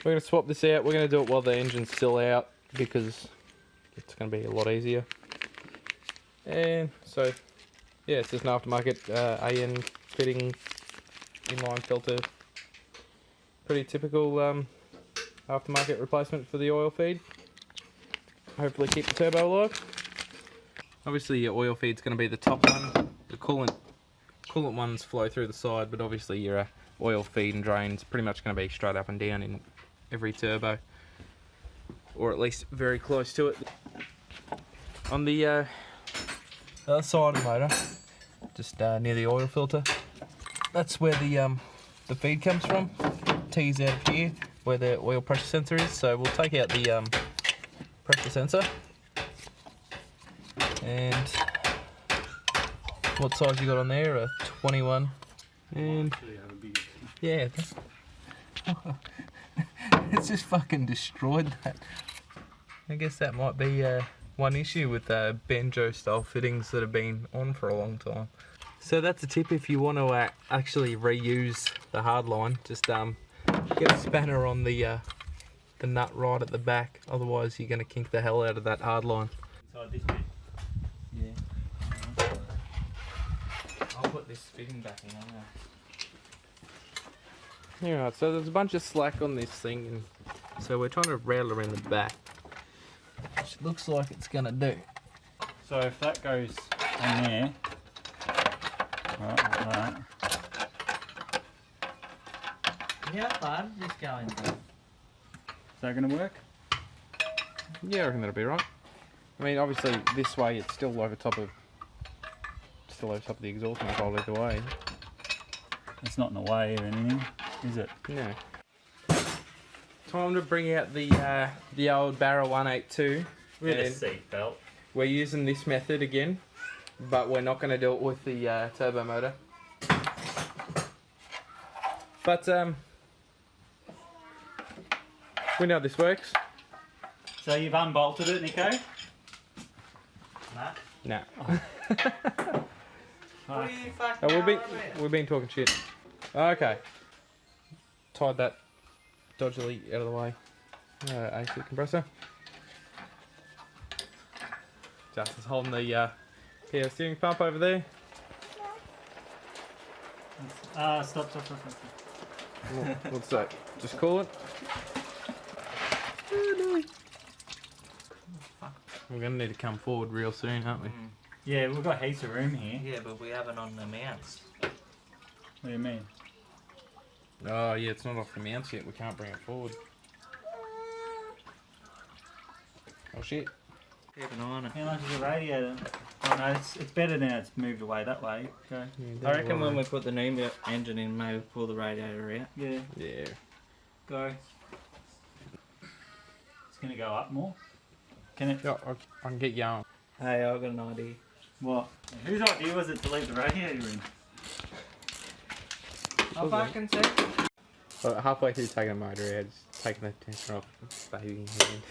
We're going to swap this out. We're going to do it while the engine's still out because it's going to be a lot easier. And so, yeah, it's just an aftermarket AN fitting inline filter. Pretty typical aftermarket replacement for the oil feed. Hopefully keep the turbo alive. Obviously your oil feed's going to be the top one. The coolant ones flow through the side, but obviously your oil feed and drain's pretty much going to be straight up and down in every turbo, or at least very close to it. On the other side of the motor, just near the oil filter, that's where the feed comes from. T's out of here, where the oil pressure sensor is. So we'll take out the pressure sensor. And what size you got on there? A 21. And yeah, it's just fucking destroyed that. I guess that might be one issue with banjo style fittings that have been on for a long time. So that's a tip if you want to actually reuse the hard line. Just get a spanner on the nut right at the back. Otherwise, you're going to kink the hell out of that hard line. Inside this bit. Yeah. I'll put this fitting back in. Alright, so there's a bunch of slack on this thing, and so we're trying to rattle around the back, which looks like it's gonna do. So if that goes on there, right, like that. Yeah, bud, just going through. Is that gonna work? Yeah, I reckon that'll be right. I mean, obviously this way it's still over top of the exhaust manifold either way. It's not in the way or anything, is it? No. Time to bring out the old Barra 182. With a seat belt. We're using this method again, but we're not going to do it with the turbo motor. But we know this works. So you've unbolted it, Nico? Nah. No. What are you fucking we've been talking shit. Okay. Tied that dodgily out of the way. AC compressor. Justin's holding the PO steering pump over there. Stop. What's that? Just call it. We're going to need to come forward real soon, aren't we? Yeah, we've got heaps of room here. Yeah, but we haven't on the mounts. What do you mean? Oh yeah, it's not off the mounts yet. We can't bring it forward. Oh shit. Keep an eye on it. How much is the radiator? Oh no, it's better now it's moved away that way. Okay. Yeah, I reckon when we put the new engine in, maybe pull the radiator out. Yeah. Yeah. Go. It's gonna go up more. Can it? Yeah, I can get going. Hey, I've got an idea. What? Whose idea was it to leave the radiator in? I fucking see. Well, halfway through taking the motor out, just taking the tensioner off, baby hand.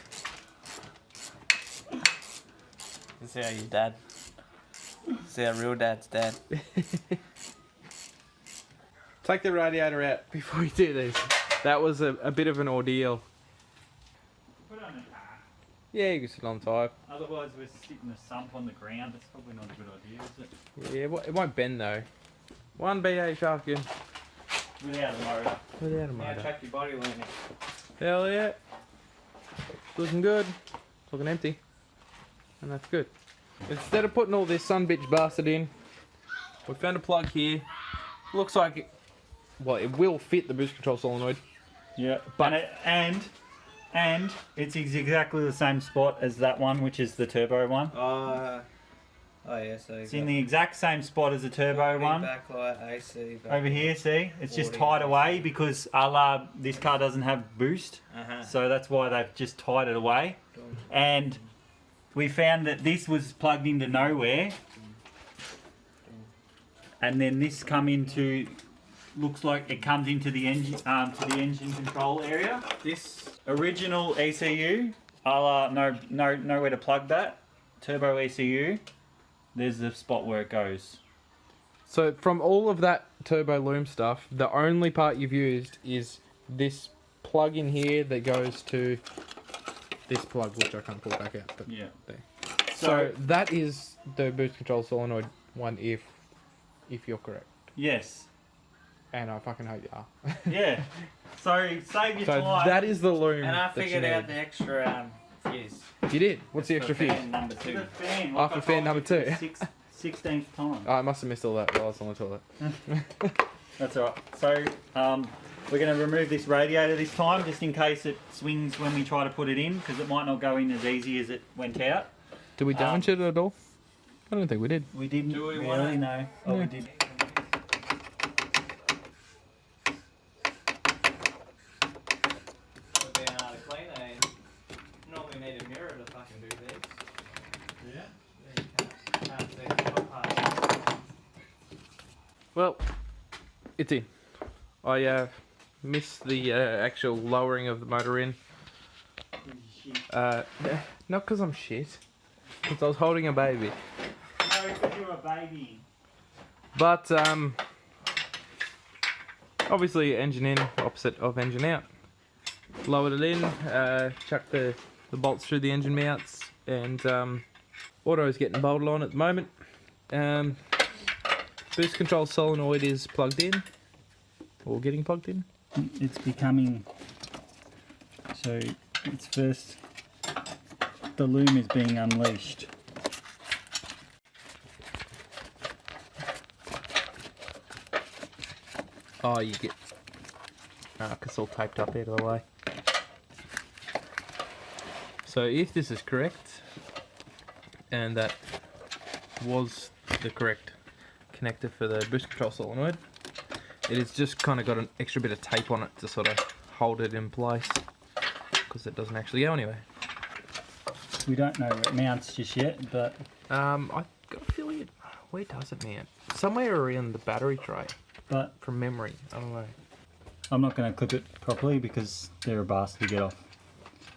This is how your dad. This is how real dad's dad. Take the radiator out before you do this. That was a bit of an ordeal. Put it on the car. Yeah, you can sit on top. Otherwise we're sitting the sump on the ground. That's probably not a good idea, is it? Yeah, it won't bend though. One BA shaft in. Without a motor. Without a Now motor. check your body leaning. Hell yeah. Looking good. Looking empty. And that's good. Instead of putting all this son bitch bastard in, we found a plug here. Looks like it, well, it will fit the boost control solenoid. Yeah, But- and it's exactly the same spot as that one, which is the turbo one. Oh yeah, so It's in the exact same spot as the turbo one. Backlight, AC. Over here, see? It's just 40. tied away because this car doesn't have boost. So that's why they've just tied it away. And we found that this was plugged into nowhere. And then this come into, looks like it comes into the engine, to the engine control area. This original ECU, nowhere to plug that. Turbo ECU. There's the spot where it goes. So from all of that turbo loom stuff, the only part you've used is this plug in here that goes to this plug, which I can't pull back out. But Yeah. there. So that is the boost control solenoid one, if you're correct. Yes. And I fucking hope you are. Yeah. So save your So time. that is the loom. And I that you figured out need. the extra fuse. You did. What's the extra For fuse? fan number 2. The fan. Oh, for fan number 2. 16th time. Oh, I must have missed all that while I was on the toilet. That's alright. So we're going to remove this radiator this time, just in case it swings when we try to put it in, because it might not go in as easy as it went out. Did we damage it at all? I don't think we did. We didn't Do we really wanna- know. Oh, Yeah. we did. For being able to clean it, you normally need a mirror to fucking do these. Yeah. Can't see the top part. Well, it's in. I missed the actual lowering of the motor in. Not because I'm shit. Because I was holding a baby. No, because you're a baby. But, obviously engine in, opposite of engine out. Lowered it in, chucked the bolts through the engine mounts, and auto's getting bolted on at the moment. Boost control solenoid is plugged in, or getting plugged in. It's becoming... So, it's first... The loom is being unleashed. Oh, you get... cause it's all taped up out of the way. So if this is correct, and that was the correct connector for the boost control solenoid, it has just kind of got an extra bit of tape on it to sort of hold it in place, because it doesn't actually go anywhere. We don't know where it mounts just yet, but I got a feeling where does it mount? Somewhere around the battery tray, from memory. I don't know. I'm not going to clip it properly because they're a bastard to get off.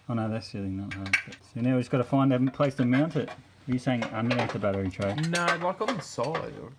Oh no, that's really not hard. So now we've just got to find a place to mount it. Are you saying underneath the battery tray? No, like on the side. Or...